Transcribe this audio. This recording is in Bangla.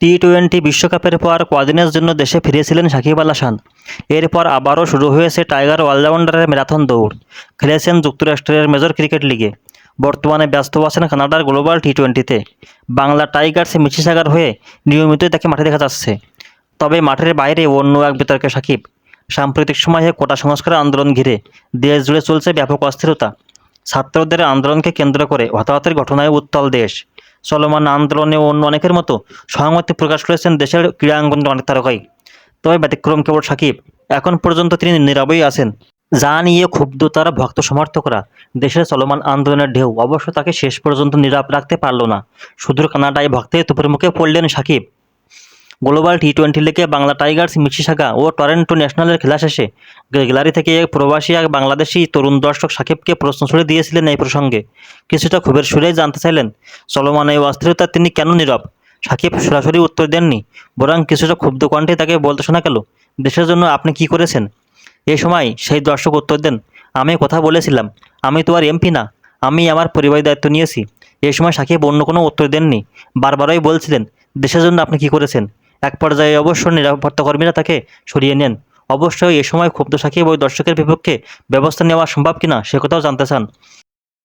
টি-20 বিশ্বকাপের পর কদিনের জন্য দেশে ফিরেছিলেন সাকিব আল হাসান। এরপর আবারও শুরু হয়েছে টাইগার অলরাউন্ডারের ম্যারাথন দৌড়। খেলেছেন যুক্তরাষ্ট্রের মেজর ক্রিকেট লিগে। বর্তমানে ব্যস্ত আছেন কানাডার গ্লোবাল টি-20-তে। বাংলা টাইগার্স মিসিসাগার হয়ে নিয়মিতই তাকে মাঠে দেখা যাচ্ছে। তবে মাঠের বাইরে অন্য এক বিতর্কে সাকিব। সাম্প্রতিক সময়ে কোটা সংস্কার আন্দোলন ঘিরে দেশ জুড়ে চলছে ব্যাপক অস্থিরতা। ছাত্রদের আন্দোলনকে কেন্দ্র করে হতাহতের ঘটনায় উত্তাল দেশ। চলমান আন্দোলনে অন্য অনেকের মতো সহমতি প্রকাশ করেছেন দেশের ক্রীড়াঙ্গনের অনেক তারকাই। তবে ব্যতিক্রম কেবল সাকিব। এখন পর্যন্ত তিনি নীরবেই আছেন। যা নিয়ে ক্ষুব্ধ তার ভক্ত সমর্থকরা। দেশের চলমান আন্দোলনের ঢেউ অবশ্য তাকে শেষ পর্যন্ত নীরব রাখতে পারল না। সুদূর কানাডায় ভক্তের তোপের মুখে পড়লেন সাকিব। গ্লোবাল টি-20 লিগে বাংলা টাইগার্স মিসিসাগা ও টরন্টো ন্যাশনালের খেলা শেষে গ্যালারি থেকে প্রবাসী এক বাংলাদেশি তরুণ দর্শক সাকিবকে প্রশ্ন ছুড়ে দিয়েছিলেন এই প্রসঙ্গে। কিছুটা ক্ষোভের সুরেই জানতে চাইলেন চলমান এই অস্থিরতা তিনি কেন নীরব। সাকিব সরাসরি উত্তর দেননি, বরং কিছুটা ক্ষুব্ধ কণ্ঠে তাকে বলতে শোনা গেল, দেশের জন্য আপনি কি করেছেন। এ সময় সেই দর্শক উত্তর দেন, আমি কথা বলেছিলাম, আমি তো আর এমপি না, আমি আমার পরিবারের দায়িত্ব নিয়েছি। এ সময় সাকিব অন্য কোনো উত্তর দেননি, বারবারই বলছিলেন, দেশের জন্য আপনি কি করেছেন। এক পর্যায়ে অবশ্য নিরাপত্তা কর্মীরা তাকে সরিয়ে নেন। অবশ্যই এ সময় ক্ষুব্ধ সাকিব ওই দর্শকের বিপক্ষে ব্যবস্থা নেওয়া সম্ভব কিনা সে কথাও জানতে চান।